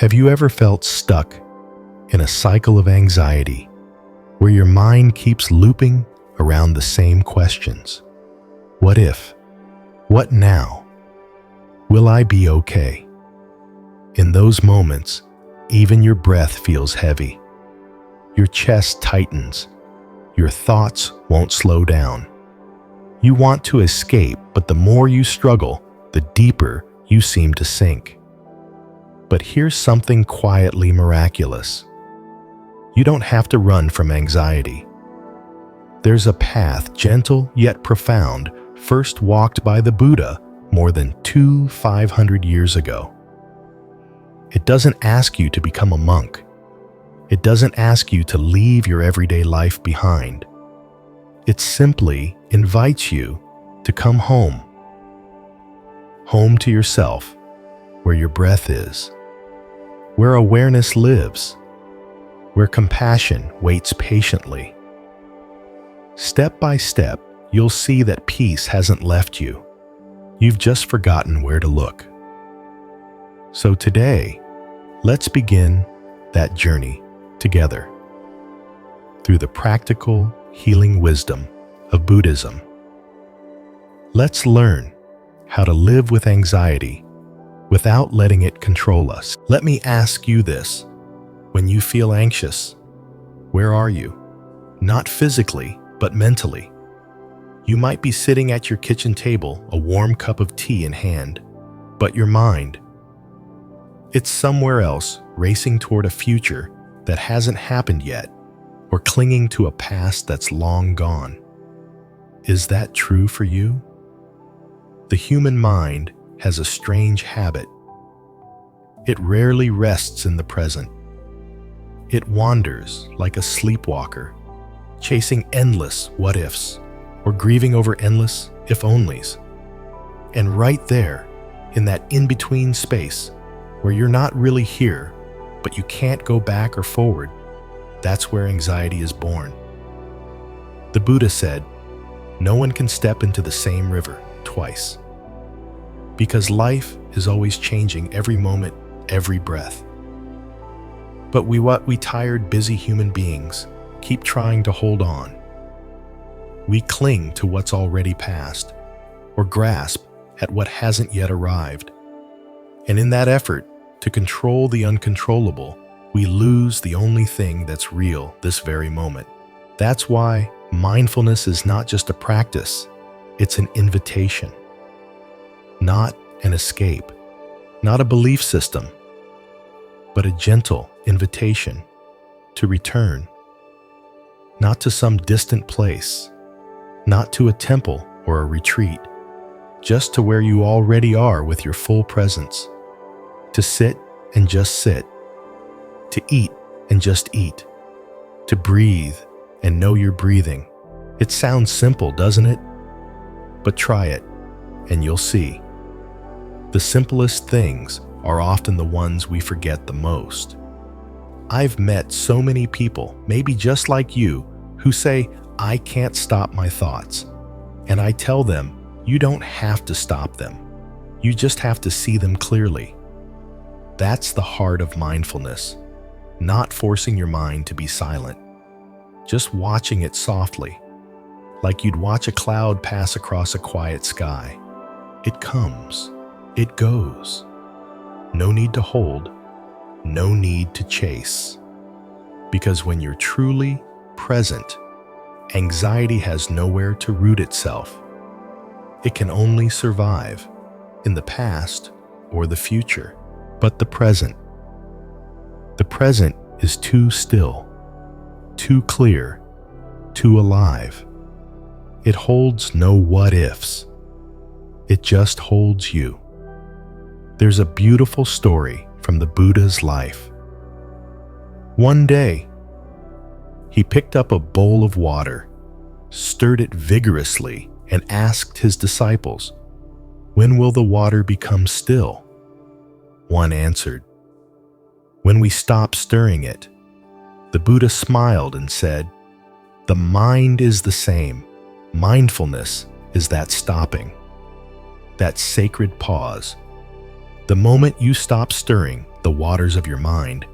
Have you ever felt stuck in a cycle of anxiety where your mind keeps looping around the same questions? What if? What now? Will I be okay? In those moments, even your breath feels heavy. Your chest tightens. Your thoughts won't slow down. You want to escape, but the more you struggle, the deeper you seem to sink. But here's something quietly miraculous. You don't have to run from anxiety. There's a path, gentle yet profound, first walked by the Buddha more than 500 years ago. It doesn't ask you to become a monk. It doesn't ask you to leave your everyday life behind. It simply invites you to come home. Home to yourself, where your breath is, where awareness lives, where compassion waits patiently. Step by step, you'll see that peace hasn't left you. You've just forgotten where to look. So today, let's begin that journey together through the practical, healing wisdom of Buddhism. Let's learn how to live with anxiety without letting it control us. Let me ask you this. When you feel anxious, where are you? Not physically, but mentally. You might be sitting at your kitchen table, a warm cup of tea in hand, but your mind, it's somewhere else, racing toward a future that hasn't happened yet, or clinging to a past that's long gone. Is that true for you? The human mind has a strange habit. It rarely rests in the present. It wanders like a sleepwalker, chasing endless what-ifs, or grieving over endless if-onlys. And right there, in that in-between space, where you're not really here, but you can't go back or forward, that's where anxiety is born. The Buddha said, no one can step into the same river twice. Because life is always changing every moment, every breath. But we tired, busy human beings keep trying to hold on. We cling to what's already past, or grasp at what hasn't yet arrived. And in that effort to control the uncontrollable, we lose the only thing that's real this very moment. That's why mindfulness is not just a practice, it's an invitation. Not an escape, not a belief system, but a gentle invitation to return. Not to some distant place, not to a temple or a retreat, just to where you already are with your full presence. To sit and just sit. To eat and just eat. To breathe and know you're breathing. It sounds simple, doesn't it? But try it, and you'll see. The simplest things are often the ones we forget the most. I've met so many people, maybe just like you, who say, I can't stop my thoughts. And I tell them, you don't have to stop them. You just have to see them clearly. That's the heart of mindfulness. Not forcing your mind to be silent. Just watching it softly, like you'd watch a cloud pass across a quiet sky. It comes, it goes. No need to hold, no need to chase. Because when you're truly present, anxiety has nowhere to root itself. It can only survive in the past or the future, but the present. The present is too still, too clear, too alive. It holds no what-ifs. It just holds you. There's a beautiful story from the Buddha's life. One day, he picked up a bowl of water, stirred it vigorously, and asked his disciples, "When will the water become still?" One answered, "When we stop stirring it." The Buddha smiled and said, "The mind is the same. Mindfulness is that stopping, that sacred pause. The moment you stop stirring, the waters of your mind,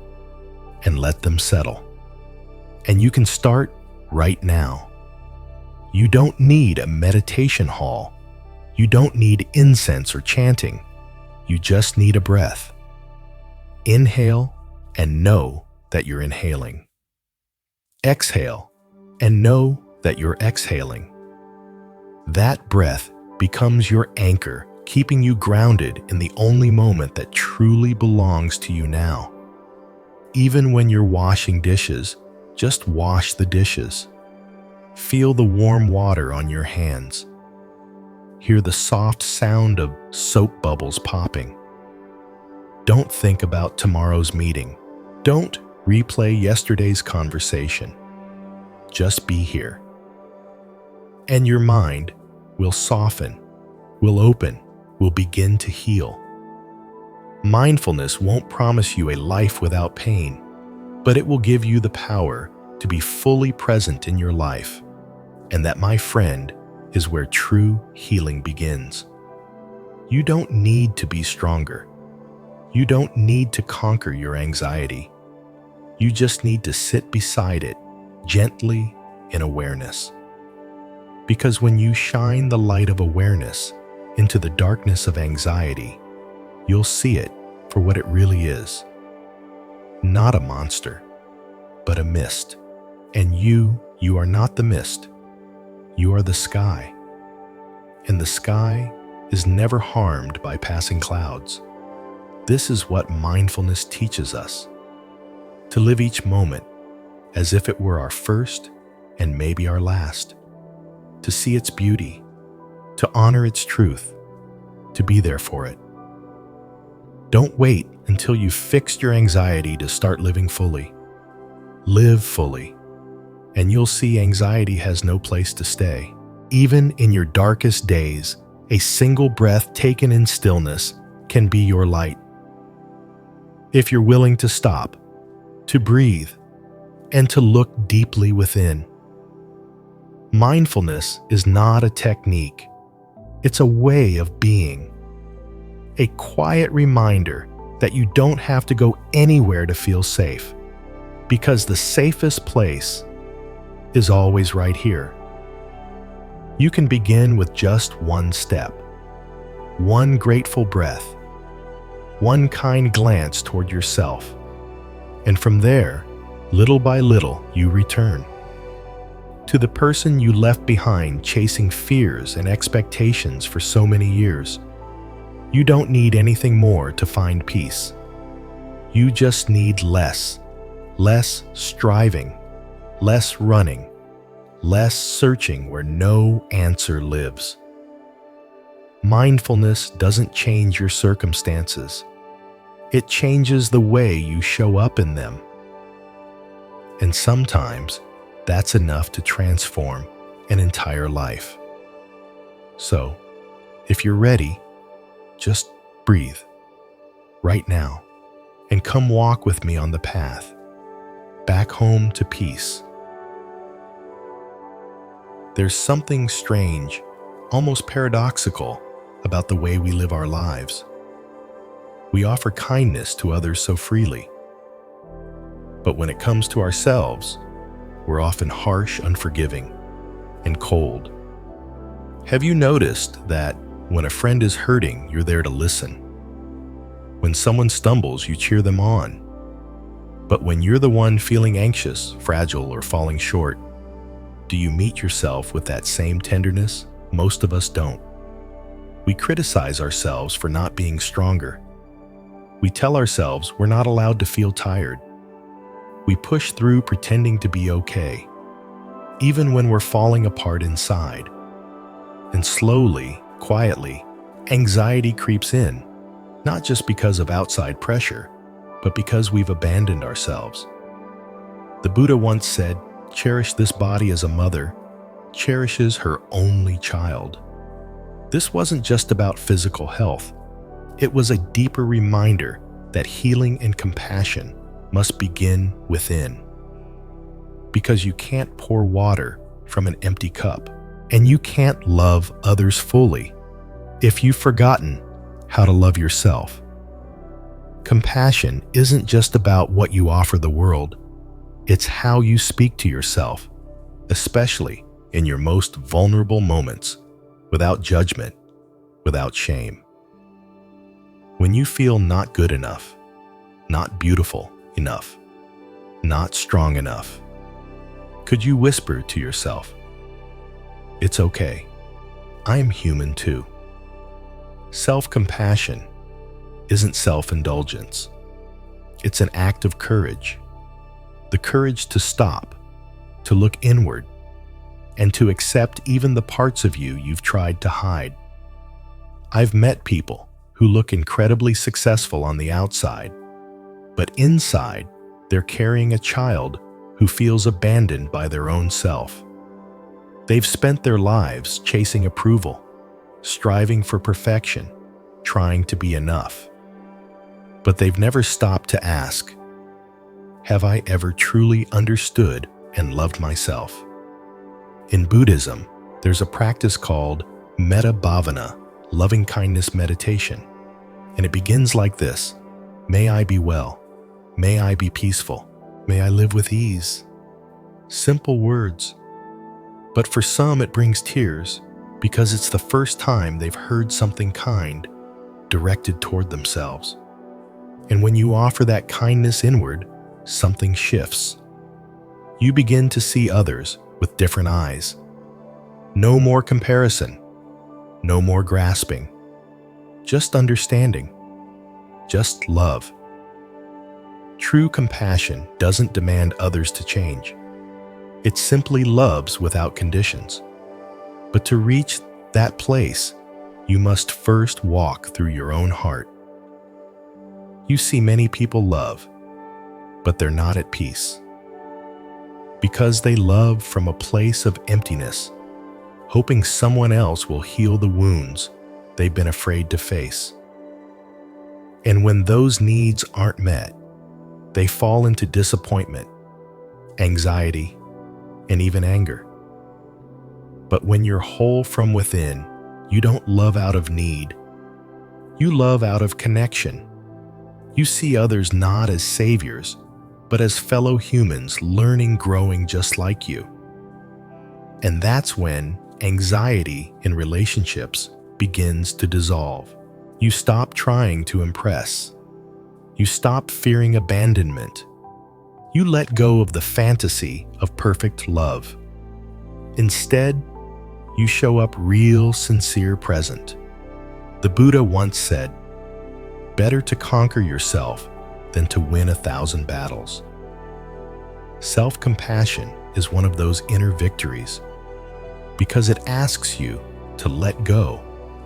and let them settle. And you can start right now. You don't need a meditation hall. You don't need incense or chanting. You just need a breath. Inhale and know that you're inhaling. Exhale and know that you're exhaling. That breath becomes your anchor, keeping you grounded in the only moment that truly belongs to you now. Even when you're washing dishes, just wash the dishes. Feel the warm water on your hands. Hear the soft sound of soap bubbles popping. Don't think about tomorrow's meeting. Don't replay yesterday's conversation. Just be here. And your mind will soften, will open, will begin to heal. Mindfulness won't promise you a life without pain, but it will give you the power to be fully present in your life. And that, my friend, is where true healing begins. You don't need to be stronger. You don't need to conquer your anxiety. You just need to sit beside it, gently, in awareness. Because when you shine the light of awareness into the darkness of anxiety, you'll see it for what it really is. Not a monster, but a mist. And you are not the mist. You are the sky. And the sky is never harmed by passing clouds. This is what mindfulness teaches us. To live each moment as if it were our first and maybe our last. To see its beauty, to honor its truth, to be there for it. Don't wait until you've fixed your anxiety to start living fully. Live fully, and you'll see anxiety has no place to stay. Even in your darkest days, a single breath taken in stillness can be your light. If you're willing to stop, to breathe, and to look deeply within. Mindfulness is not a technique. It's a way of being. A quiet reminder that you don't have to go anywhere to feel safe, because the safest place is always right here. You can begin with just one step, one grateful breath, one kind glance toward yourself, and from there, little by little, you return to the person you left behind chasing fears and expectations for so many years. You don't need anything more to find peace. You just need less striving, less running, less searching where no answer lives. Mindfulness doesn't change your circumstances. It changes the way you show up in them. And sometimes that's enough to transform an entire life. So, if you're ready, just breathe right now and come walk with me on the path back home to peace. There's something strange, almost paradoxical, about the way we live our lives. We offer kindness to others so freely. But when it comes to ourselves, we're often harsh, unforgiving, and cold. Have you noticed that when a friend is hurting, you're there to listen? When someone stumbles, you cheer them on. But when you're the one feeling anxious, fragile, or falling short, do you meet yourself with that same tenderness? Most of us don't. We criticize ourselves for not being stronger. We tell ourselves we're not allowed to feel tired. We push through pretending to be okay, even when we're falling apart inside. And slowly, quietly, anxiety creeps in, not just because of outside pressure, but because we've abandoned ourselves. The Buddha once said, "Cherish this body as a mother cherishes her only child." This wasn't just about physical health. It was a deeper reminder that healing and compassion must begin within. Because you can't pour water from an empty cup, and you can't love others fully if you've forgotten how to love yourself. Compassion isn't just about what you offer the world, it's how you speak to yourself, especially in your most vulnerable moments, without judgment, without shame. When you feel not good enough, not beautiful enough, not strong enough, could you whisper to yourself, "It's okay. I'm human too." Self-compassion isn't self-indulgence. It's an act of courage. The courage to stop, to look inward, and to accept even the parts of you you've tried to hide. I've met people who look incredibly successful on the outside, but inside, they're carrying a child who feels abandoned by their own self. They've spent their lives chasing approval, striving for perfection, trying to be enough. But they've never stopped to ask, have I ever truly understood and loved myself? In Buddhism, there's a practice called Metta Bhavana, loving kindness meditation, and it begins like this: may I be well, may I be peaceful, may I live with ease. Simple words, but for some it brings tears because it's the first time they've heard something kind directed toward themselves. And when you offer that kindness inward, something shifts. You begin to see others with different eyes. No more comparison, no more grasping, just understanding, just love. True compassion doesn't demand others to change. It simply loves without conditions. But to reach that place, you must first walk through your own heart. You see many people love, but they're not at peace. Because they love from a place of emptiness, hoping someone else will heal the wounds they've been afraid to face. And when those needs aren't met, they fall into disappointment, anxiety, and even anger. But when you're whole from within, you don't love out of need. You love out of connection. You see others not as saviors, but as fellow humans learning, growing just like you. And that's when anxiety in relationships begins to dissolve. You stop trying to impress. You stop fearing abandonment. You let go of the fantasy of perfect love. Instead, you show up real, sincere, present. The Buddha once said, "Better to conquer yourself than to win 1,000 battles." Self-compassion is one of those inner victories because it asks you to let go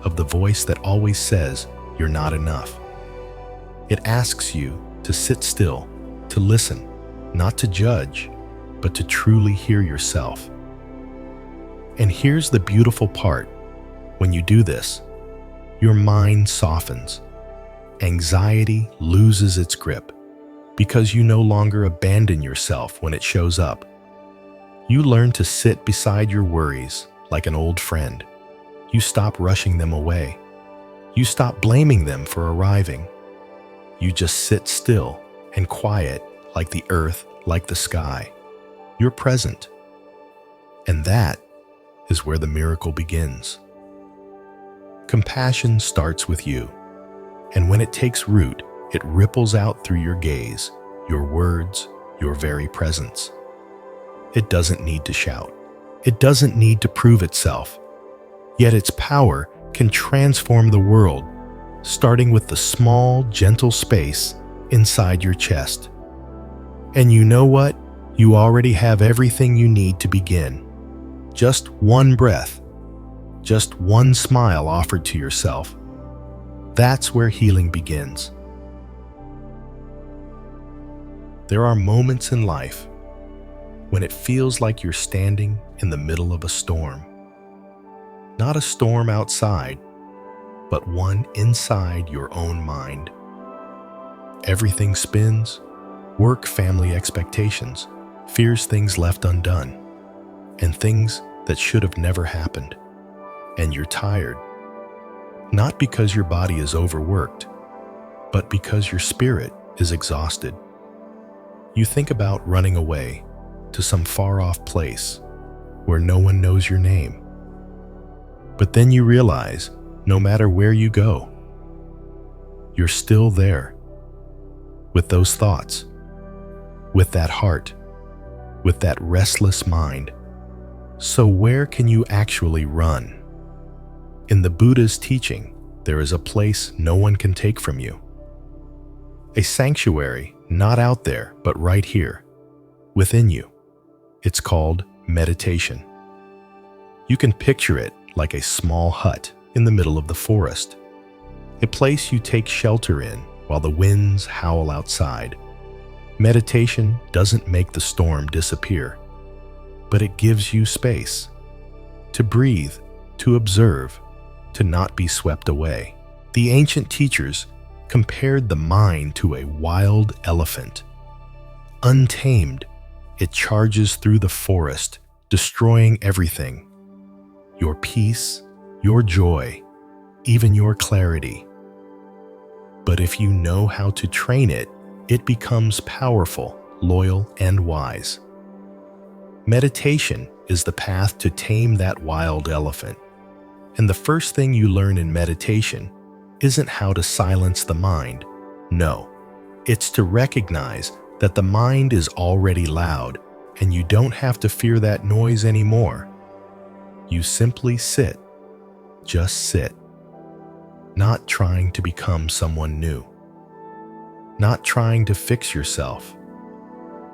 of the voice that always says you're not enough. It asks you to sit still, to listen, not to judge, but to truly hear yourself. And here's the beautiful part. When you do this, your mind softens. Anxiety loses its grip because you no longer abandon yourself when it shows up. You learn to sit beside your worries like an old friend. You stop rushing them away. You stop blaming them for arriving. You just sit still and quiet like the earth, like the sky. You're present. And that is where the miracle begins. Compassion starts with you. And when it takes root, it ripples out through your gaze, your words, your very presence. It doesn't need to shout. It doesn't need to prove itself. Yet its power can transform the world, starting with the small, gentle space inside your chest. And you know what? You already have everything you need to begin. Just one breath, just one smile offered to yourself. That's where healing begins. There are moments in life when it feels like you're standing in the middle of a storm. Not a storm outside, but one inside your own mind. Everything spins: work, family expectations, fears, things left undone, and things that should have never happened. And you're tired. Not because your body is overworked, but because your spirit is exhausted. You think about running away to some far-off place where no one knows your name. But then you realize, no matter where you go, you're still there, with those thoughts, with that heart, with that restless mind. So where can you actually run? In the Buddha's teaching, there is a place no one can take from you. A sanctuary not out there, but right here, within you. It's called meditation. You can picture it like a small hut in the middle of the forest, a place you take shelter in while the winds howl outside. Meditation doesn't make the storm disappear, but it gives you space to breathe, to observe, to not be swept away. The ancient teachers compared the mind to a wild elephant. Untamed, it charges through the forest, destroying everything. Your peace, your joy, even your clarity. But if you know how to train it, it becomes powerful, loyal, and wise. Meditation is the path to tame that wild elephant. And the first thing you learn in meditation isn't how to silence the mind. No, it's to recognize that the mind is already loud and you don't have to fear that noise anymore. You simply sit, just sit, not trying to become someone new, not trying to fix yourself,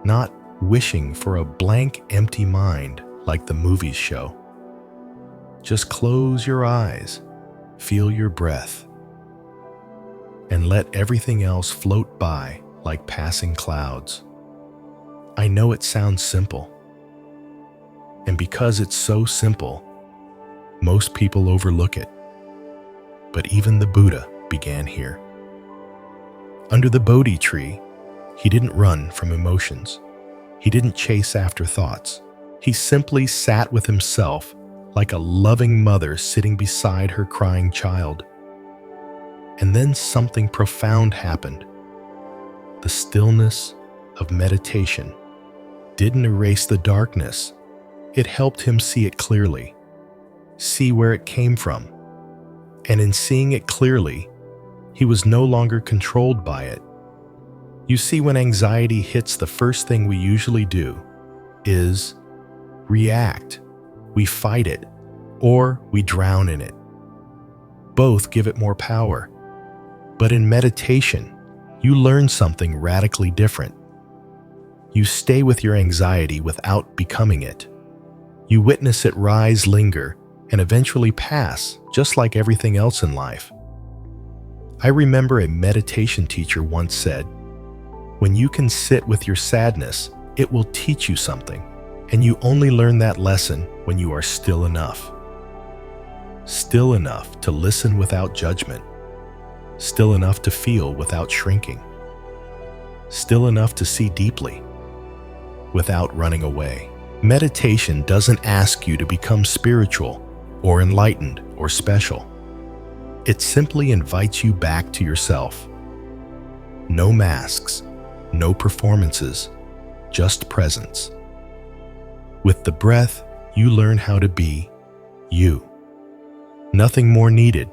not wishing for a blank, empty mind like the movies show. Just close your eyes, feel your breath, and let everything else float by like passing clouds. I know it sounds simple, and because it's so simple, most people overlook it. But even the Buddha began here. Under the Bodhi tree, he didn't run from emotions. He didn't chase after thoughts. He simply sat with himself like a loving mother sitting beside her crying child. And then something profound happened. The stillness of meditation didn't erase the darkness. It helped him see it clearly, see where it came from. And in seeing it clearly, he was no longer controlled by it. You see, when anxiety hits, the first thing we usually do is react. We fight it, or we drown in it. Both give it more power. But in meditation, you learn something radically different. You stay with your anxiety without becoming it. You witness it rise, linger, and eventually pass, just like everything else in life. I remember a meditation teacher once said, "When you can sit with your sadness, it will teach you something, and you only learn that lesson when you are still enough. Still enough to listen without judgment. Still enough to feel without shrinking. Still enough to see deeply without running away." Meditation doesn't ask you to become spiritual or enlightened or special. It simply invites you back to yourself. No masks, no performances, just presence. With the breath, you learn how to be you. Nothing more needed.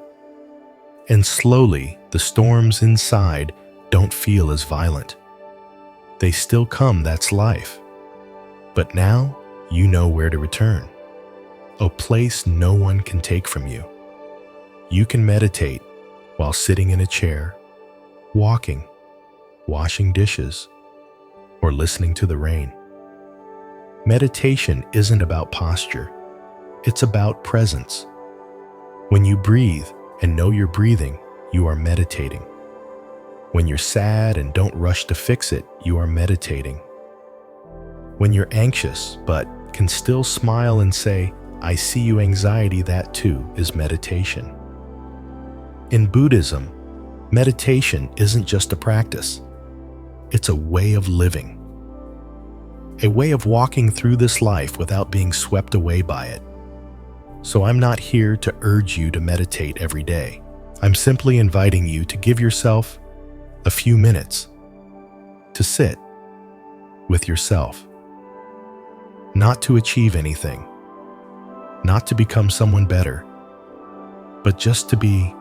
And slowly, the storms inside don't feel as violent. They still come, that's life. But now, you know where to return. A place no one can take from you. You can meditate while sitting in a chair, walking, washing dishes, or listening to the rain. Meditation isn't about posture. It's about presence. When you breathe and know you're breathing, you are meditating. When you're sad and don't rush to fix it, you are meditating. When you're anxious but can still smile and say, "I see you anxiety," that too is meditation. In Buddhism, meditation isn't just a practice. It's a way of living. A way of walking through this life without being swept away by it. So I'm not here to urge you to meditate every day. I'm simply inviting you to give yourself a few minutes to sit with yourself, not to achieve anything, not to become someone better, but just to be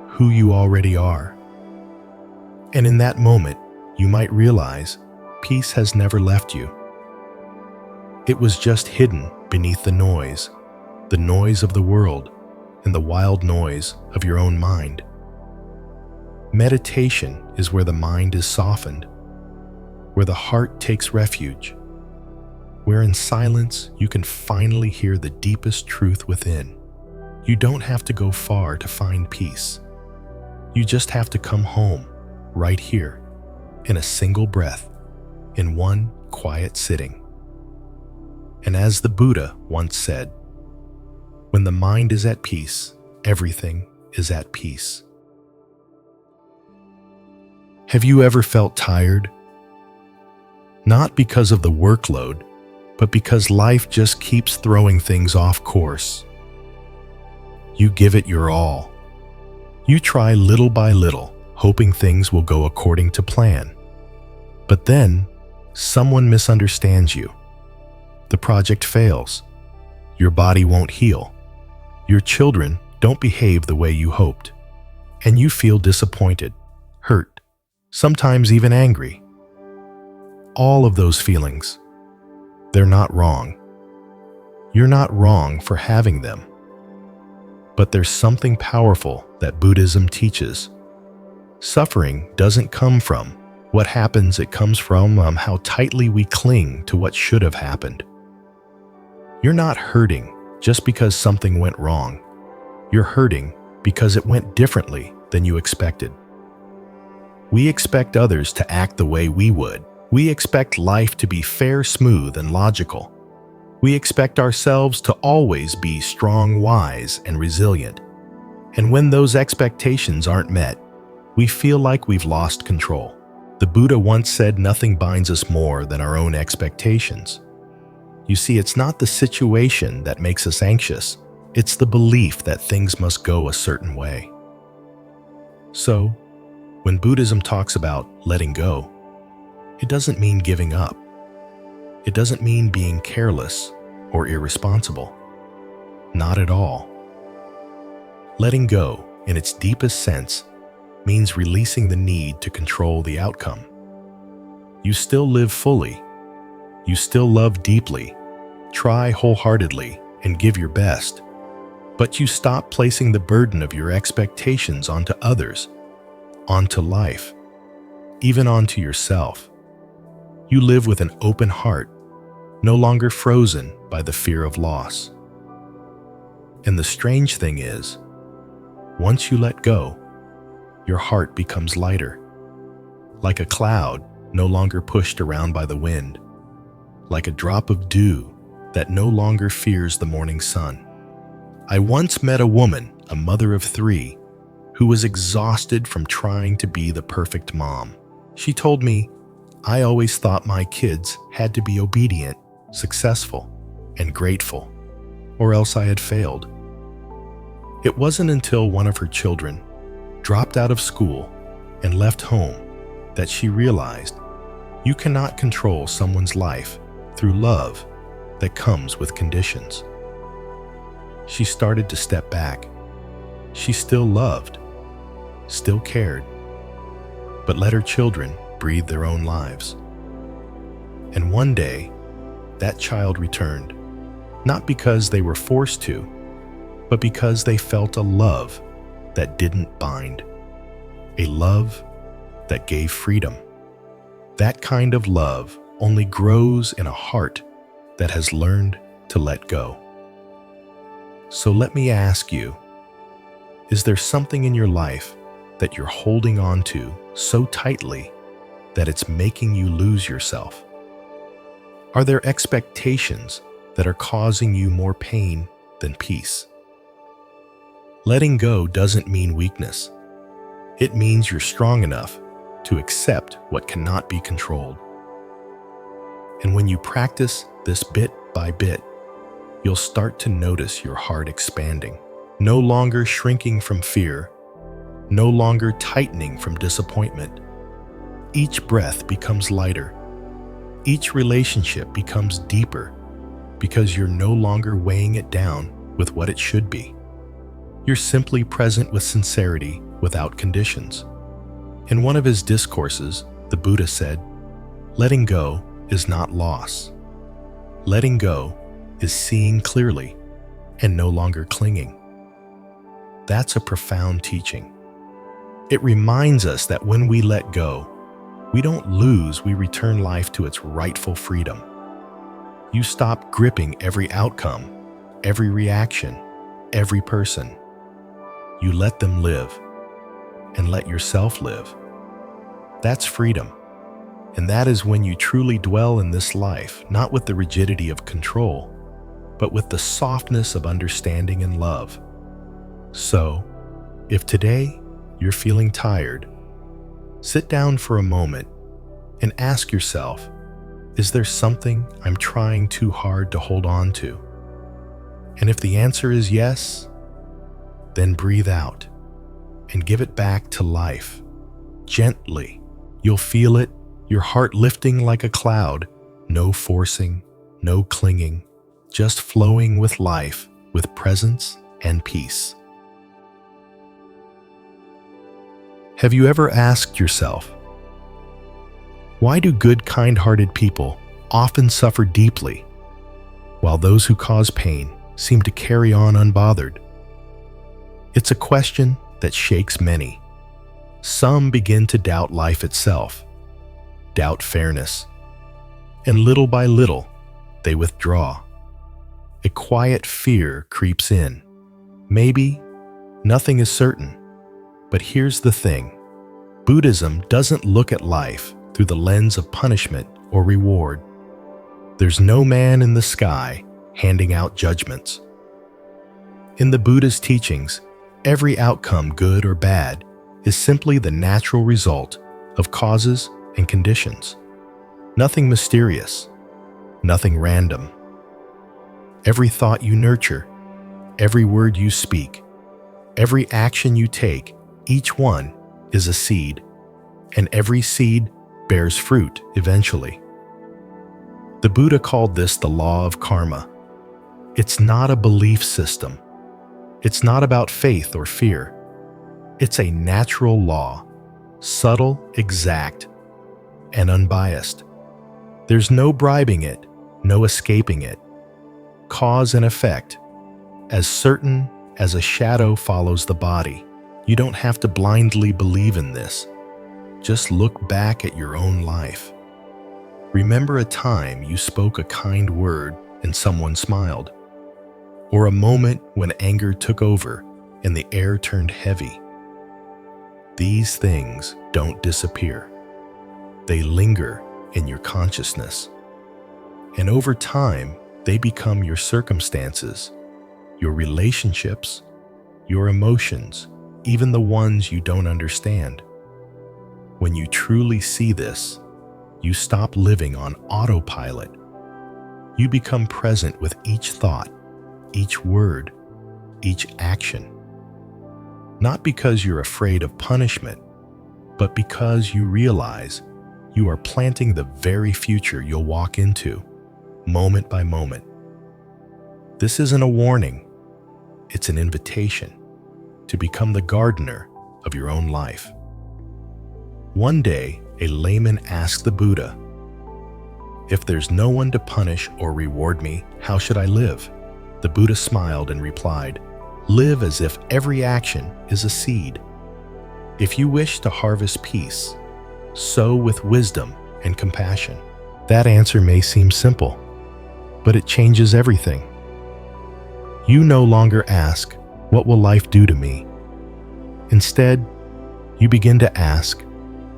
who you already are. And in that moment, you might realize peace has never left you. It was just hidden beneath the noise of the world and the wild noise of your own mind. Meditation is where the mind is softened, where the heart takes refuge, where in silence you can finally hear the deepest truth within. You don't have to go far to find peace. You just have to come home, right here, in a single breath, in one quiet sitting. And as the Buddha once said, when the mind is at peace, everything is at peace. Have you ever felt tired? Not because of the workload, but because life just keeps throwing things off course. You give it your all. You try little by little, hoping things will go according to plan. But then, someone misunderstands you. The project fails. Your body won't heal. Your children don't behave the way you hoped. And you feel disappointed, hurt, sometimes even angry. All of those feelings, they're not wrong. You're not wrong for having them. But there's something powerful that Buddhism teaches. Suffering doesn't come from what happens, it comes from how tightly we cling to what should have happened. You're not hurting just because something went wrong. You're hurting because it went differently than you expected. We expect others to act the way we would. We expect life to be fair, smooth, and logical. We expect ourselves to always be strong, wise, and resilient. And when those expectations aren't met, we feel like we've lost control. The Buddha once said nothing binds us more than our own expectations. You see, it's not the situation that makes us anxious. It's the belief that things must go a certain way. So, when Buddhism talks about letting go, it doesn't mean giving up. It doesn't mean being careless or irresponsible. Not at all. Letting go, in its deepest sense, means releasing the need to control the outcome. You still live fully. You still love deeply, try wholeheartedly, and give your best. But you stop placing the burden of your expectations onto others, onto life, even onto yourself. You live with an open heart, no longer frozen by the fear of loss. And the strange thing is, once you let go, your heart becomes lighter, like a cloud no longer pushed around by the wind, like a drop of dew that no longer fears the morning sun. I once met a woman, a mother of 3, who was exhausted from trying to be the perfect mom. She told me, "I always thought my kids had to be obedient, successful, and grateful, or else I had failed." It wasn't until one of her children dropped out of school and left home that she realized you cannot control someone's life through love that comes with conditions. She started to step back. She still loved, still cared, but let her children breathe their own lives. And one day, that child returned, not because they were forced to, but because they felt a love that didn't bind, a love that gave freedom. That kind of love only grows in a heart that has learned to let go. So let me ask you, is there something in your life that you're holding on to so tightly that it's making you lose yourself? Are there expectations that are causing you more pain than peace? Letting go doesn't mean weakness. It means you're strong enough to accept what cannot be controlled. And when you practice this bit by bit, you'll start to notice your heart expanding, no longer shrinking from fear, no longer tightening from disappointment, Each breath becomes lighter. Each relationship becomes deeper because you're no longer weighing it down with what it should be. You're simply present with sincerity without conditions. In one of his discourses, the Buddha said, "Letting go is not loss. Letting go is seeing clearly and no longer clinging." That's a profound teaching. It reminds us that when we let go, we don't lose, we return life to its rightful freedom. You stop gripping every outcome, every reaction, every person. You let them live and let yourself live. That's freedom. And that is when you truly dwell in this life, not with the rigidity of control, but with the softness of understanding and love. So, if today you're feeling tired, sit down for a moment and ask yourself, is there something I'm trying too hard to hold on to? And if the answer is yes, then breathe out and give it back to life, gently. You'll feel it, your heart lifting like a cloud, no forcing, no clinging, just flowing with life, with presence and peace. Have you ever asked yourself, why do good, kind-hearted people often suffer deeply, while those who cause pain seem to carry on unbothered? It's a question that shakes many. Some begin to doubt life itself, doubt fairness, and little by little, they withdraw. A quiet fear creeps in. Maybe nothing is certain. But here's the thing. Buddhism doesn't look at life through the lens of punishment or reward. There's no man in the sky handing out judgments. In the Buddha's teachings, every outcome, good or bad, is simply the natural result of causes and conditions. Nothing mysterious, nothing random. Every thought you nurture, every word you speak, every action you take, each one is a seed, and every seed bears fruit eventually. The Buddha called this the law of karma. It's not a belief system. It's not about faith or fear. It's a natural law, subtle, exact, and unbiased. There's no bribing it, no escaping it. Cause and effect, as certain as a shadow follows the body. You don't have to blindly believe in this. Just look back at your own life. Remember a time you spoke a kind word and someone smiled, or a moment when anger took over and the air turned heavy. These things don't disappear. They linger in your consciousness. And over time, they become your circumstances, your relationships, your emotions, even the ones you don't understand. When you truly see this, you stop living on autopilot. You become present with each thought, each word, each action. Not because you're afraid of punishment, but because you realize you are planting the very future you'll walk into, moment by moment. This isn't a warning, it's an invitation to become the gardener of your own life. One day, a layman asked the Buddha, "If there's no one to punish or reward me, how should I live?" The Buddha smiled and replied, "Live as if every action is a seed. If you wish to harvest peace, sow with wisdom and compassion." That answer may seem simple, but it changes everything. You no longer ask, "What will life do to me?" Instead, you begin to ask,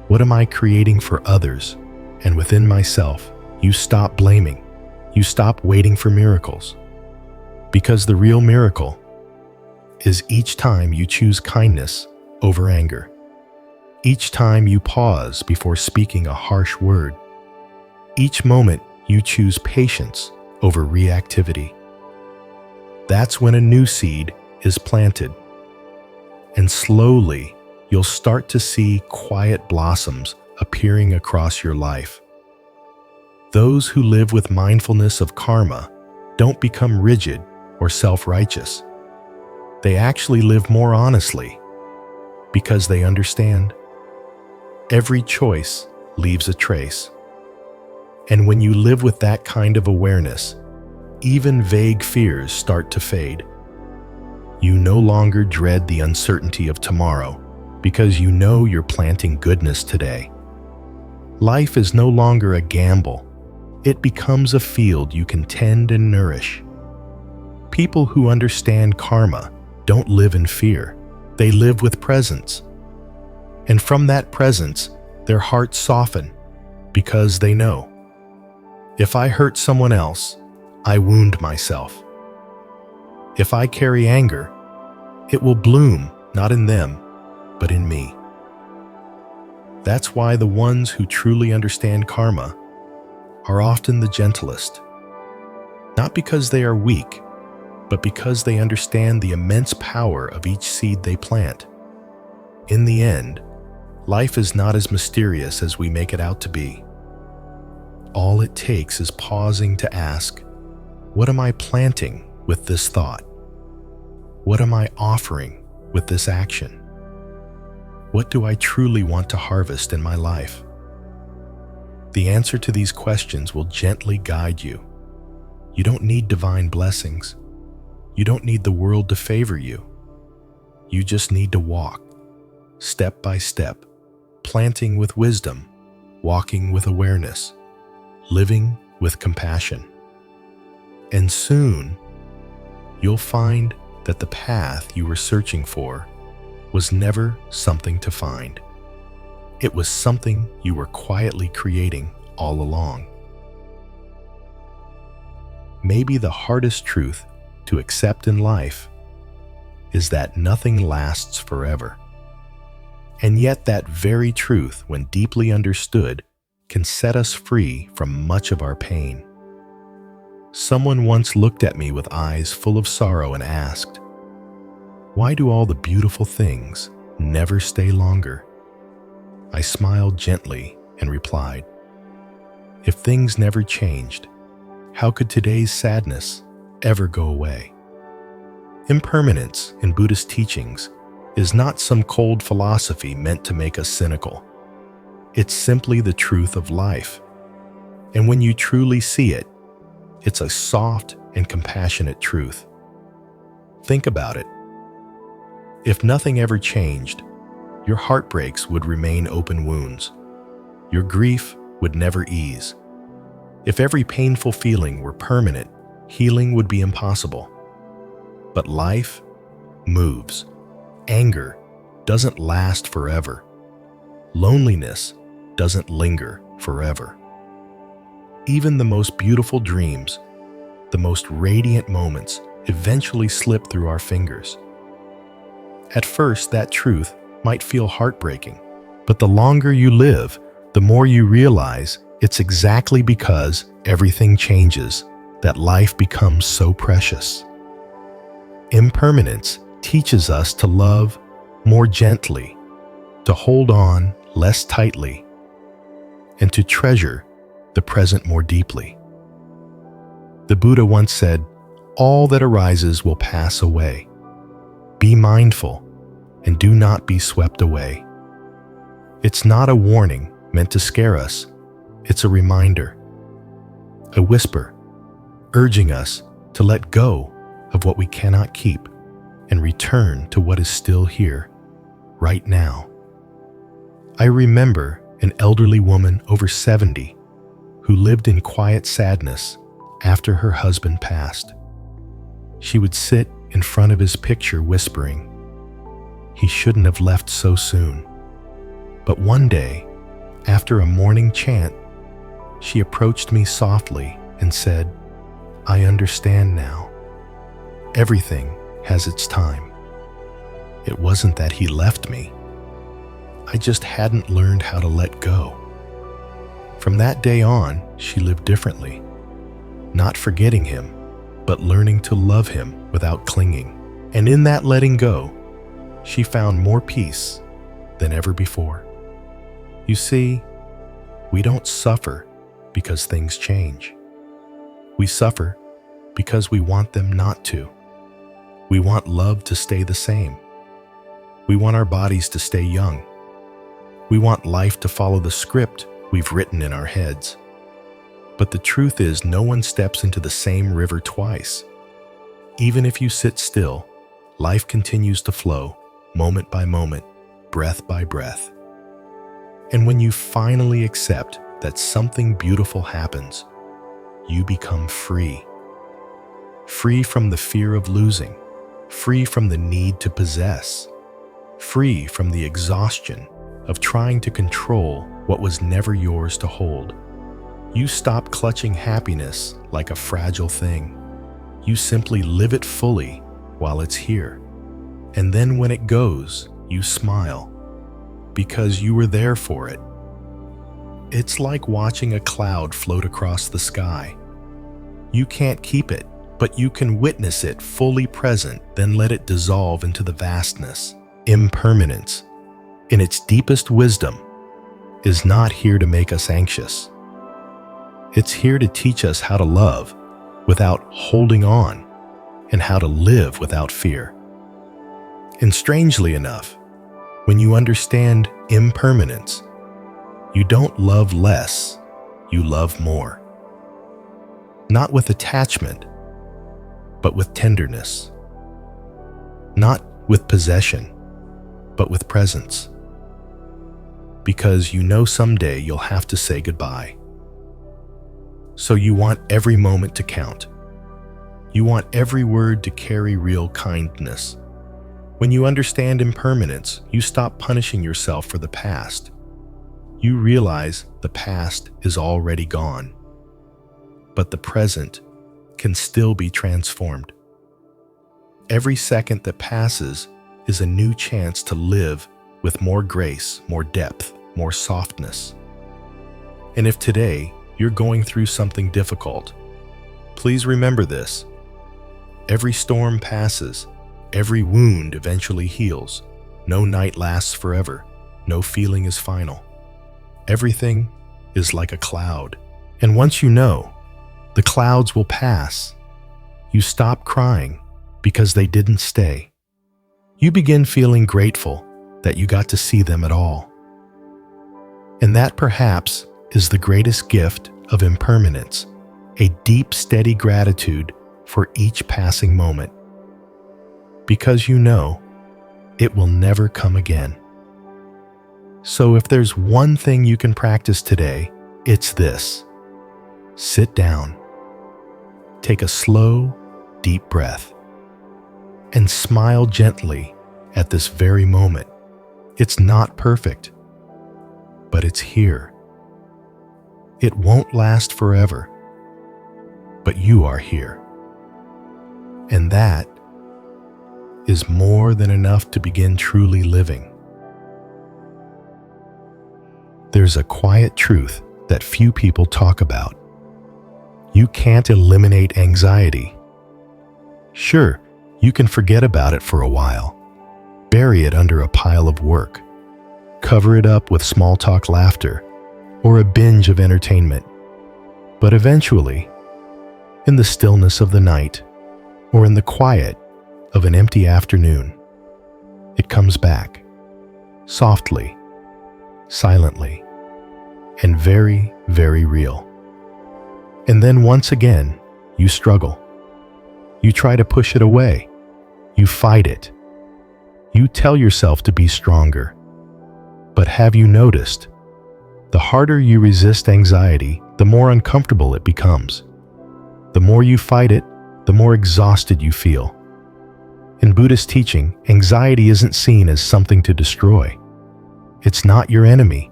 "What am I creating for others?" And within myself, you stop blaming. You stop waiting for miracles. Because the real miracle is each time you choose kindness over anger. Each time you pause before speaking a harsh word. Each moment you choose patience over reactivity. That's when a new seed is planted. And slowly, you'll start to see quiet blossoms appearing across your life. Those who live with mindfulness of karma don't become rigid or self-righteous. They actually live more honestly because they understand every choice leaves a trace. And when you live with that kind of awareness, even vague fears start to fade. You no longer dread the uncertainty of tomorrow because you know you're planting goodness today. Life is no longer a gamble. It becomes a field you can tend and nourish. People who understand karma don't live in fear. They live with presence. And from that presence, their hearts soften because they know, if I hurt someone else, I wound myself. If I carry anger, it will bloom not in them, but in me. That's why the ones who truly understand karma are often the gentlest. Not because they are weak, but because they understand the immense power of each seed they plant. In the end, life is not as mysterious as we make it out to be. All it takes is pausing to ask, what am I planting with this thought? What am I offering with this action? What do I truly want to harvest in my life? The answer to these questions will gently guide you. You don't need divine blessings. You don't need the world to favor you. You just need to walk, step by step, planting with wisdom, walking with awareness, living with compassion. And soon, you'll find that the path you were searching for was never something to find. It was something you were quietly creating all along. Maybe the hardest truth to accept in life is that nothing lasts forever. And yet that very truth, when deeply understood, can set us free from much of our pain. Someone once looked at me with eyes full of sorrow and asked, "Why do all the beautiful things never stay longer?" I smiled gently and replied, "If things never changed, how could today's sadness ever go away?" Impermanence in Buddhist teachings is not some cold philosophy meant to make us cynical. It's simply the truth of life. And when you truly see it, it's a soft and compassionate truth. Think about it. If nothing ever changed, your heartbreaks would remain open wounds. Your grief would never ease. If every painful feeling were permanent, healing would be impossible. But life moves. Anger doesn't last forever. Loneliness doesn't linger forever. Even the most beautiful dreams, the most radiant moments, eventually slip through our fingers. At first, that truth might feel heartbreaking, but the longer you live, the more you realize it's exactly because everything changes that life becomes so precious. Impermanence teaches us to love more gently, to hold on less tightly, and to treasure the present more deeply. The Buddha once said, "All that arises will pass away. Be mindful and do not be swept away." It's not a warning meant to scare us. It's a reminder, a whisper, urging us to let go of what we cannot keep and return to what is still here, right now. I remember an elderly woman over 70 who lived in quiet sadness after her husband passed. She would sit in front of his picture whispering, "He shouldn't have left so soon." But one day, after a morning chant, she approached me softly and said, "I understand now. Everything has its time. It wasn't that he left me. I just hadn't learned how to let go." From that day on, she lived differently, not forgetting him, but learning to love him without clinging. And in that letting go, she found more peace than ever before. You see, We don't suffer because things change. We suffer because we want them not to. We want love to stay the same. We want our bodies to stay young. We want life to follow the script we've written in our heads. But the truth is, no one steps into the same river twice. Even if you sit still, life continues to flow, moment by moment, breath by breath. And when you finally accept that something beautiful happens, you become free. Free from the fear of losing, free from the need to possess, free from the exhaustion of trying to control what was never yours to hold. You stop clutching happiness like a fragile thing. You simply live it fully while it's here. And then when it goes, you smile because you were there for it. It's like watching a cloud float across the sky. You can't keep it, but you can witness it fully present, then let it dissolve into the vastness. Impermanence, in its deepest wisdom, is not here to make us anxious. It's here to teach us how to love without holding on and how to live without fear. And strangely enough, when you understand impermanence, you don't love less, you love more. Not with attachment, but with tenderness. Not with possession, but with presence. Because you know someday you'll have to say goodbye. So you want every moment to count. You want every word to carry real kindness. When you understand impermanence, you stop punishing yourself for the past. You realize the past is already gone, but the present can still be transformed. Every second that passes is a new chance to live with more grace, more depth, more softness. And if today you're going through something difficult, please remember this. Every storm passes, every wound eventually heals. No night lasts forever, no feeling is final. Everything is like a cloud, and once you know, the clouds will pass. You stop crying because they didn't stay. You begin feeling grateful that you got to see them at all. And that perhaps is the greatest gift of impermanence, a deep, steady gratitude for each passing moment. Because you know it will never come again. So if there's one thing you can practice today, it's this. Sit down, take a slow, deep breath, and smile gently at this very moment. It's not perfect, but it's here. It won't last forever, but you are here. And that is more than enough to begin truly living. There's a quiet truth that few people talk about. You can't eliminate anxiety. Sure, you can forget about it for a while, bury it under a pile of work, cover it up with small talk laughter, or a binge of entertainment. But eventually, in the stillness of the night, or in the quiet of an empty afternoon, it comes back, softly, silently, and very, very real. And then once again, you struggle. You try to push it away. You fight it. You tell yourself to be stronger. But have you noticed? The harder you resist anxiety, the more uncomfortable it becomes. The more you fight it, the more exhausted you feel. In Buddhist teaching, anxiety isn't seen as something to destroy. It's not your enemy.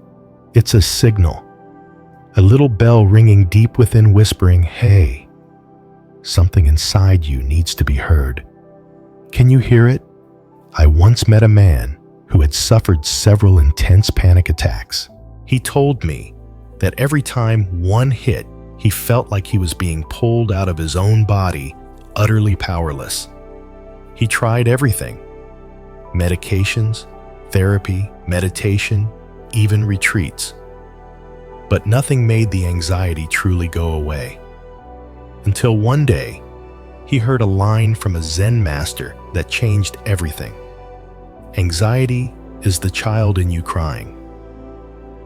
It's a signal. A little bell ringing deep within whispering, "Hey, something inside you needs to be heard." Can you hear it? I once met a man who had suffered several intense panic attacks. He told me that every time one hit, he felt like he was being pulled out of his own body, utterly powerless. He tried everything: medications, therapy, meditation, even retreats. But nothing made the anxiety truly go away. Until one day, he heard a line from a Zen master that changed everything. Anxiety is the child in you crying.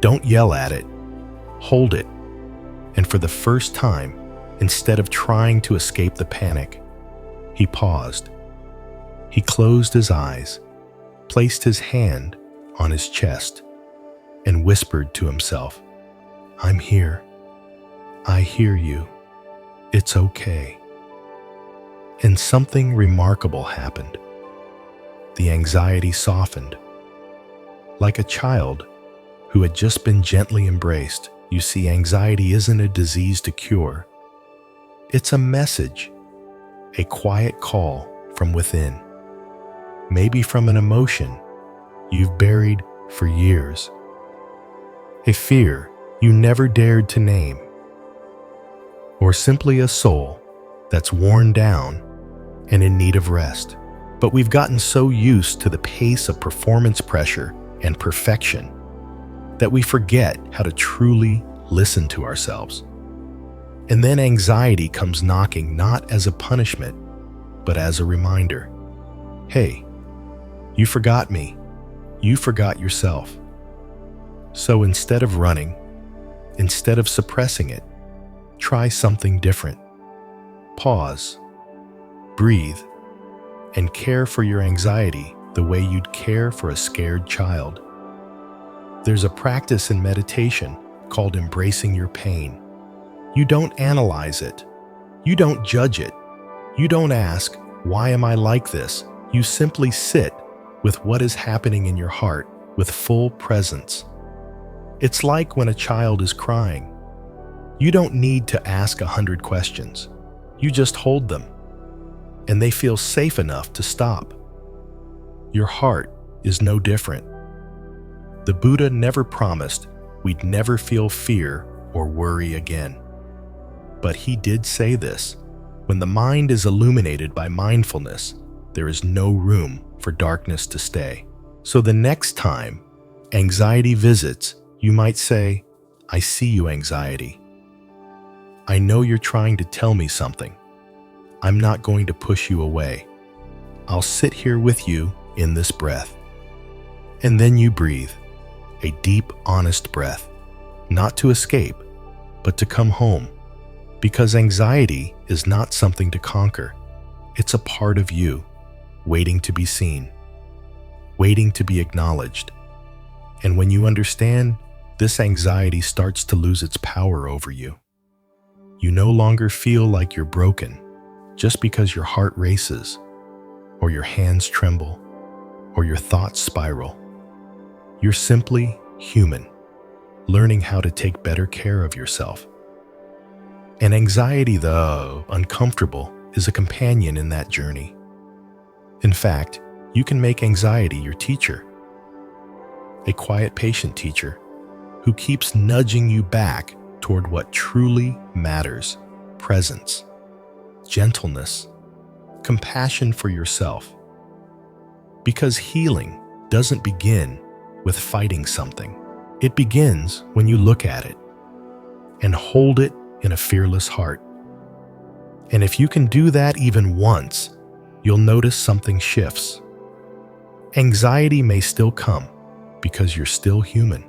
Don't yell at it. Hold it. And for the first time, instead of trying to escape the panic, he paused. He closed his eyes, placed his hand on his chest, and whispered to himself, "I'm here. I hear you. It's okay." And something remarkable happened. The anxiety softened. Like a child who had just been gently embraced, you see, anxiety isn't a disease to cure. It's a message, a quiet call from within, maybe from an emotion you've buried for years, a fear you never dared to name, or simply a soul that's worn down and in need of rest. But we've gotten so used to the pace of performance pressure and perfection that we forget how to truly listen to ourselves. And then anxiety comes knocking, not as a punishment, but as a reminder. Hey, you forgot me. You forgot yourself. So instead of running, instead of suppressing it, try something different. Pause, breathe, and care for your anxiety the way you'd care for a scared child. There's a practice in meditation called embracing your pain. You don't analyze it. You don't judge it. You don't ask, "Why am I like this?" You simply sit with what is happening in your heart with full presence. It's like when a child is crying. You don't need to ask 100 questions. You just hold them, and they feel safe enough to stop. Your heart is no different. The Buddha never promised we'd never feel fear or worry again. But he did say this: when the mind is illuminated by mindfulness, there is no room for darkness to stay. So the next time anxiety visits, you might say, "I see you, anxiety. I know you're trying to tell me something. I'm not going to push you away. I'll sit here with you in this breath." And then you breathe, a deep, honest breath, not to escape, but to come home. Because anxiety is not something to conquer. It's a part of you, waiting to be seen, waiting to be acknowledged. And when you understand, this anxiety starts to lose its power over you. You no longer feel like you're broken just because your heart races, or your hands tremble, or your thoughts spiral. You're simply human, learning how to take better care of yourself. And anxiety, though uncomfortable, is a companion in that journey. In fact, you can make anxiety your teacher, a quiet, patient teacher who keeps nudging you back toward what truly matters: presence, gentleness, compassion for yourself. Because healing doesn't begin with fighting something. It begins when you look at it and hold it in a fearless heart. And if you can do that even once, you'll notice something shifts. Anxiety may still come because you're still human.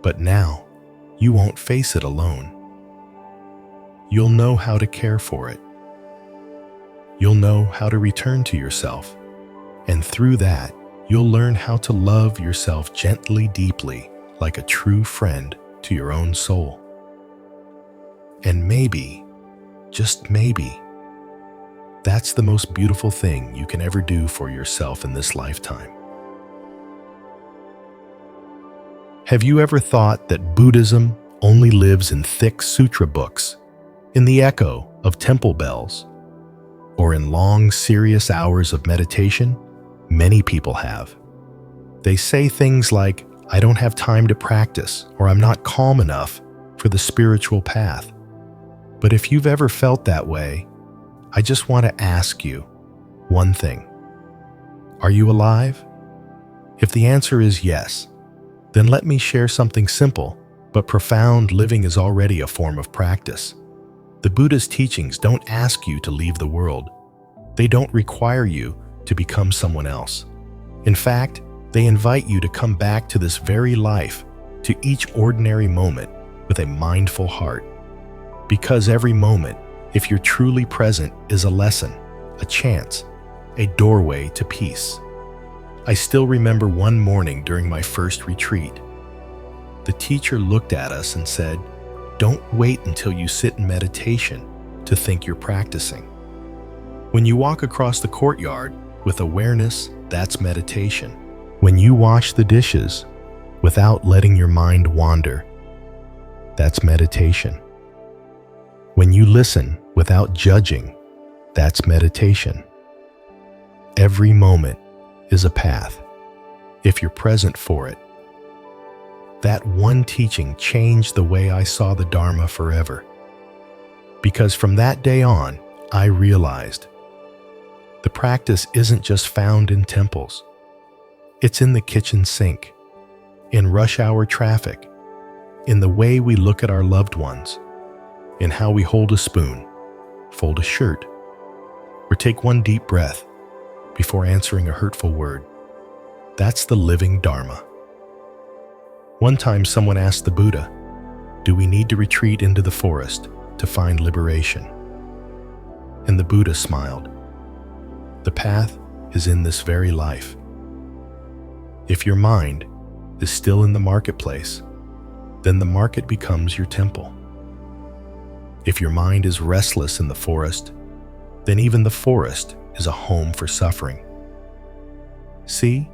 But now, you won't face it alone. You'll know how to care for it. You'll know how to return to yourself. And through that, you'll learn how to love yourself gently, deeply, like a true friend to your own soul. And maybe, just maybe, that's the most beautiful thing you can ever do for yourself in this lifetime. Have you ever thought that Buddhism only lives in thick sutra books, in the echo of temple bells, or in long, serious hours of meditation? Many people have. They say things like, "I don't have time to practice," or "I'm not calm enough for the spiritual path." But if you've ever felt that way, I just want to ask you one thing. Are you alive? If the answer is yes, then let me share something simple But profound living is already a form of practice. The Buddha's teachings don't ask you to leave the world. They don't require you to become someone else. In fact, they invite you to come back to this very life, to each ordinary moment with a mindful heart. Because every moment, if you're truly present, is a lesson, a chance, a doorway to peace. I still remember one morning during my first retreat. The teacher looked at us and said, "Don't wait until you sit in meditation to think you're practicing. When you walk across the courtyard with awareness, that's meditation. When you wash the dishes without letting your mind wander, that's meditation. When you listen without judging, that's meditation. Every moment is a path, if you're present for it." That one teaching changed the way I saw the Dharma forever. Because from that day on, I realized the practice isn't just found in temples. It's in the kitchen sink, in rush hour traffic, in the way we look at our loved ones, in how we hold a spoon, fold a shirt, or take one deep breath before answering a hurtful word. That's the living Dharma. One time someone asked the Buddha, "Do we need to retreat into the forest to find liberation?" And the Buddha smiled. "The path is in this very life. If your mind is still in the marketplace, then the market becomes your temple. If your mind is restless in the forest, then even the forest is a home for suffering." See,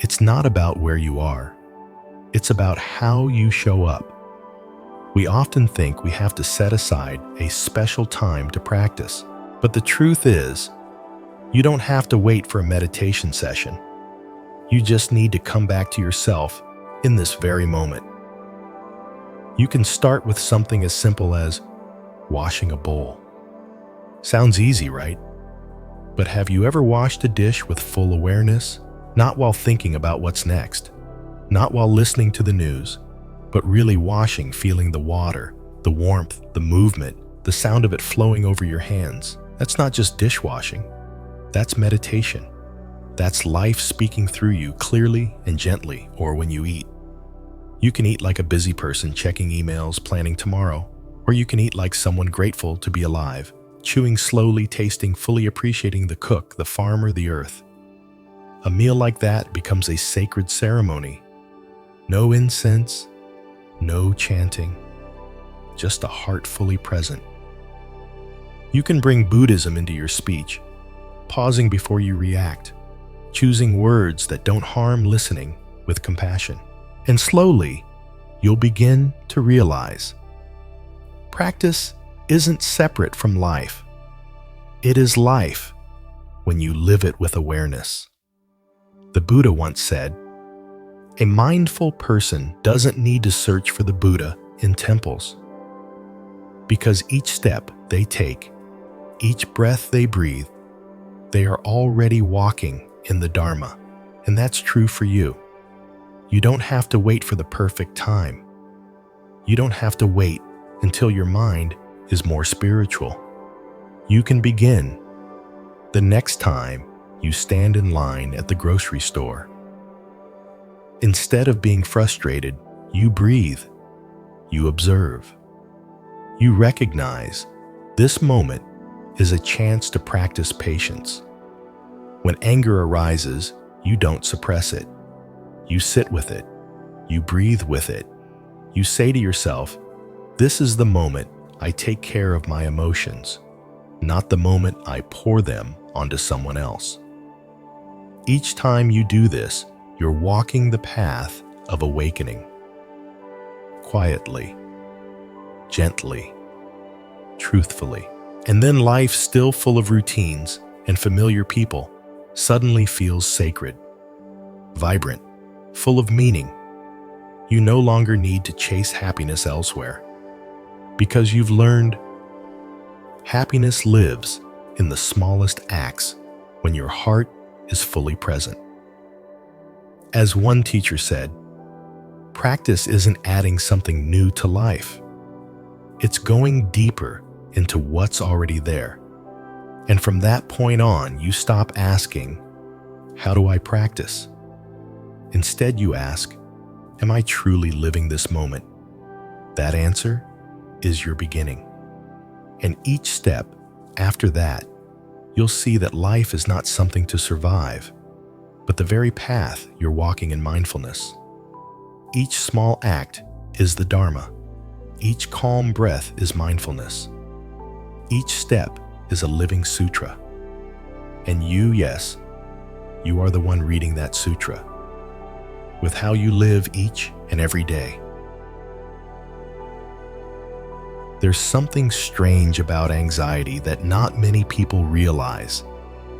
it's not about where you are. It's about how you show up. We often think we have to set aside a special time to practice, but the truth is, you don't have to wait for a meditation session. You just need to come back to yourself in this very moment. You can start with something as simple as washing a bowl. Sounds easy, right? But have you ever washed a dish with full awareness? Not while thinking about what's next, not while listening to the news, but really washing, feeling the water, the warmth, the movement, the sound of it flowing over your hands. That's not just dishwashing. That's meditation. That's life speaking through you clearly and gently, or when you eat. You can eat like a busy person checking emails, planning tomorrow, or you can eat like someone grateful to be alive, chewing slowly, tasting, fully appreciating the cook, the farmer, the earth. A meal like that becomes a sacred ceremony. No incense, no chanting, just a heart fully present. You can bring Buddhism into your speech, pausing before you react, choosing words that don't harm, listening with compassion. And slowly, you'll begin to realize practice isn't separate from life. It is life when you live it with awareness. The Buddha once said, "A mindful person doesn't need to search for the Buddha in temples, because each step they take, each breath they breathe, they are already walking in the Dharma." And that's true for you. You don't have to wait for the perfect time. You don't have to wait until your mind is more spiritual. You can begin the next time you stand in line at the grocery store. Instead of being frustrated, you breathe, you observe, you recognize this moment is a chance to practice patience. When anger arises, you don't suppress it. You sit with it. You breathe with it. You say to yourself, "This is the moment I take care of my emotions, not the moment I pour them onto someone else." Each time you do this, you're walking the path of awakening. Quietly, gently, truthfully. And then life, still full of routines and familiar people, suddenly feels sacred, vibrant, full of meaning. You no longer need to chase happiness elsewhere, because you've learned happiness lives in the smallest acts when your heart is fully present. As one teacher said, practice isn't adding something new to life. It's going deeper into what's already there. And from that point on, you stop asking, how do I practice? Instead, you ask, am I truly living this moment? That answer is your beginning. And each step after that, you'll see that life is not something to survive, but the very path you're walking in mindfulness. Each small act is the Dharma. Each calm breath is mindfulness. Each step is a living sutra. And you, yes, you are the one reading that sutra, with how you live each and every day. There's something strange about anxiety that not many people realize.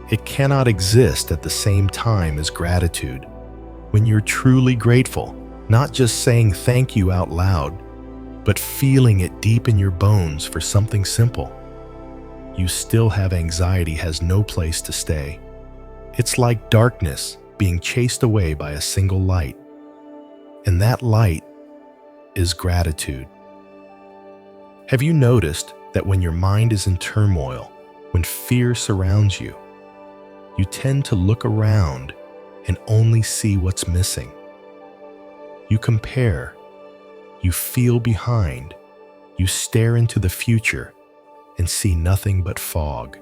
It cannot exist at the same time as gratitude. When you're truly grateful, not just saying thank you out loud, but feeling it deep in your bones for something simple, you still have anxiety has no place to stay. It's like darkness being chased away by a single light. And that light is gratitude. Have you noticed that when your mind is in turmoil, when fear surrounds you, you tend to look around and only see what's missing? You compare, you feel behind, you stare into the future and see nothing but fog.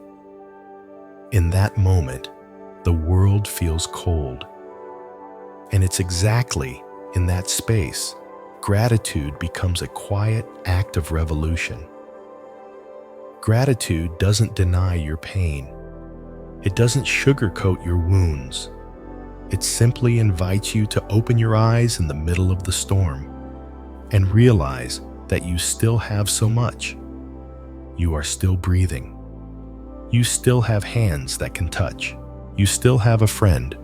In that moment, the world feels cold. And it's exactly in that space gratitude becomes a quiet act of revolution. Gratitude doesn't deny your pain. It doesn't sugarcoat your wounds. It simply invites you to open your eyes in the middle of the storm and realize that you still have so much. You are still breathing. You still have hands that can touch. You still have a friend,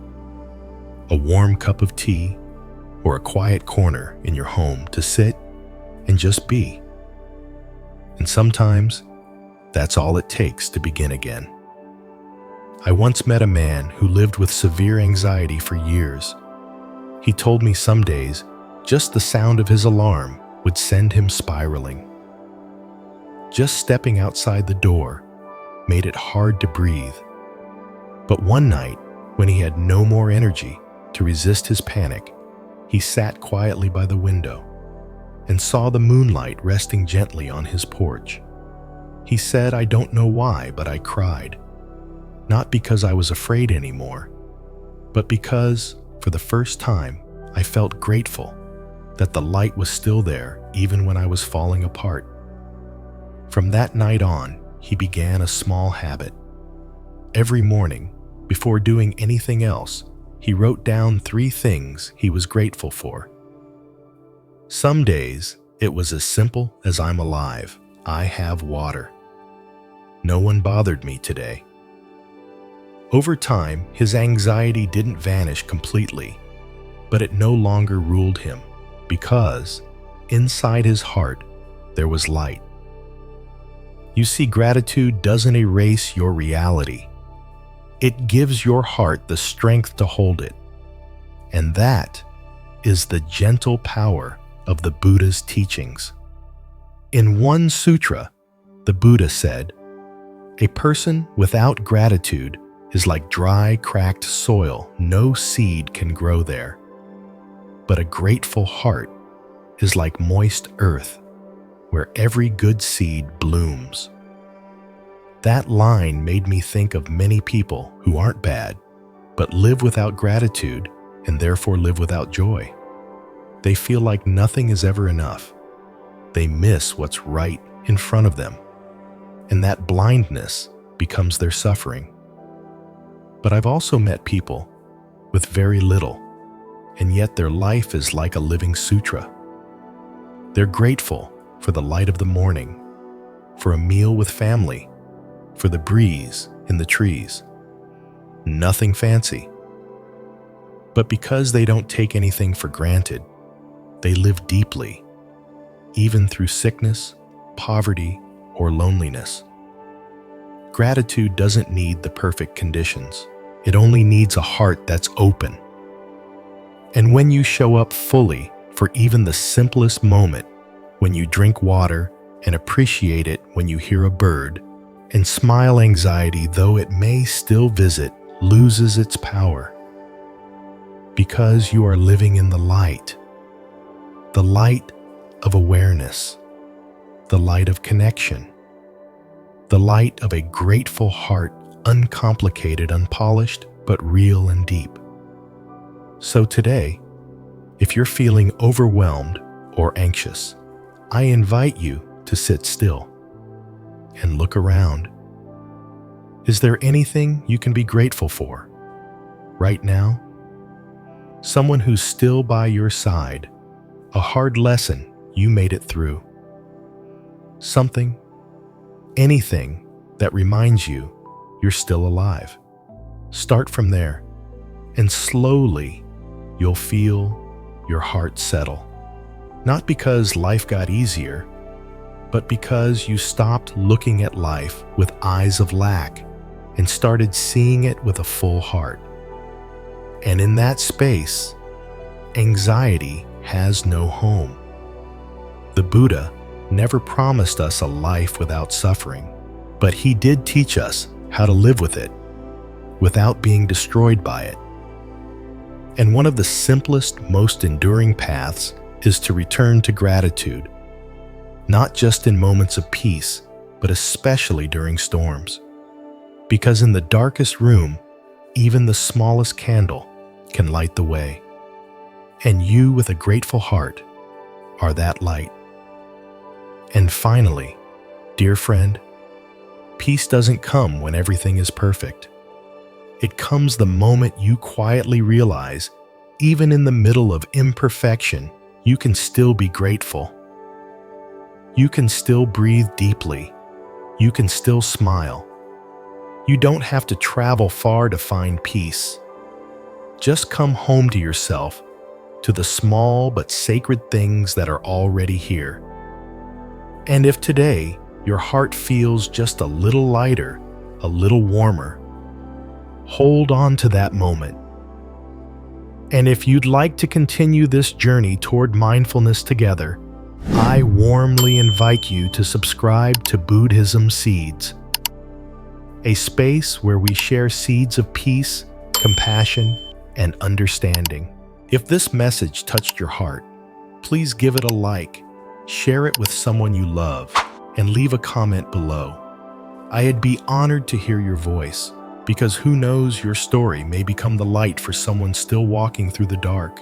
a warm cup of tea, or a quiet corner in your home to sit and just be. And sometimes, that's all it takes to begin again. I once met a man who lived with severe anxiety for years. He told me some days, just the sound of his alarm would send him spiraling. Just stepping outside the door made it hard to breathe. But one night, when he had no more energy to resist his panic, he sat quietly by the window and saw the moonlight resting gently on his porch. He said, "I don't know why, but I cried. Not because I was afraid anymore, but because, for the first time, I felt grateful that the light was still there even when I was falling apart." From that night on, he began a small habit. Every morning, before doing anything else, he wrote down 3 things he was grateful for. Some days, it was as simple as I'm alive, I have water. No one bothered me today. Over time, his anxiety didn't vanish completely, but it no longer ruled him because, inside his heart, there was light. You see, gratitude doesn't erase your reality. It gives your heart the strength to hold it. And that is the gentle power of the Buddha's teachings. In one sutra, the Buddha said, "A person without gratitude is like dry, cracked soil. No seed can grow there. But a grateful heart is like moist earth, where every good seed blooms." That line made me think of many people who aren't bad, but live without gratitude and therefore live without joy. They feel like nothing is ever enough. They miss what's right in front of them, and that blindness becomes their suffering. But I've also met people with very little, and yet their life is like a living sutra. They're grateful for the light of the morning, for a meal with family, for the breeze in the trees. Nothing fancy. But because they don't take anything for granted, they live deeply, even through sickness, poverty, or loneliness. Gratitude doesn't need the perfect conditions. It only needs a heart that's open. And when you show up fully for even the simplest moment when you drink water and appreciate it when you hear a bird, and smile anxiety, though it may still visit, loses its power. Because you are living in the light of awareness, the light of connection, the light of a grateful heart, uncomplicated, unpolished, but real and deep. So today, if you're feeling overwhelmed or anxious, I invite you to sit still and look around. Is there anything you can be grateful for right now? Someone who's still by your side, a hard lesson you made it through. Something, anything that reminds you you're still alive. Start from there, and slowly you'll feel your heart settle. Not because life got easier, but because you stopped looking at life with eyes of lack and started seeing it with a full heart. And in that space, anxiety has no home. The Buddha never promised us a life without suffering, but he did teach us how to live with it without being destroyed by it. And one of the simplest, most enduring paths is to return to gratitude, not just in moments of peace, but especially during storms. Because in the darkest room, even the smallest candle can light the way. And you, with a grateful heart, are that light. And finally, dear friend, peace doesn't come when everything is perfect. It comes the moment you quietly realize, even in the middle of imperfection, you can still be grateful. You can still breathe deeply. You can still smile. You don't have to travel far to find peace. Just come home to yourself, to the small but sacred things that are already here. And if today your heart feels just a little lighter, a little warmer, hold on to that moment. And if you'd like to continue this journey toward mindfulness together, I warmly invite you to subscribe to Buddhism Seeds, a space where we share seeds of peace, compassion, and understanding. If this message touched your heart, please give it a like, share it with someone you love, and leave a comment below. I'd be honored to hear your voice, because who knows, your story may become the light for someone still walking through the dark.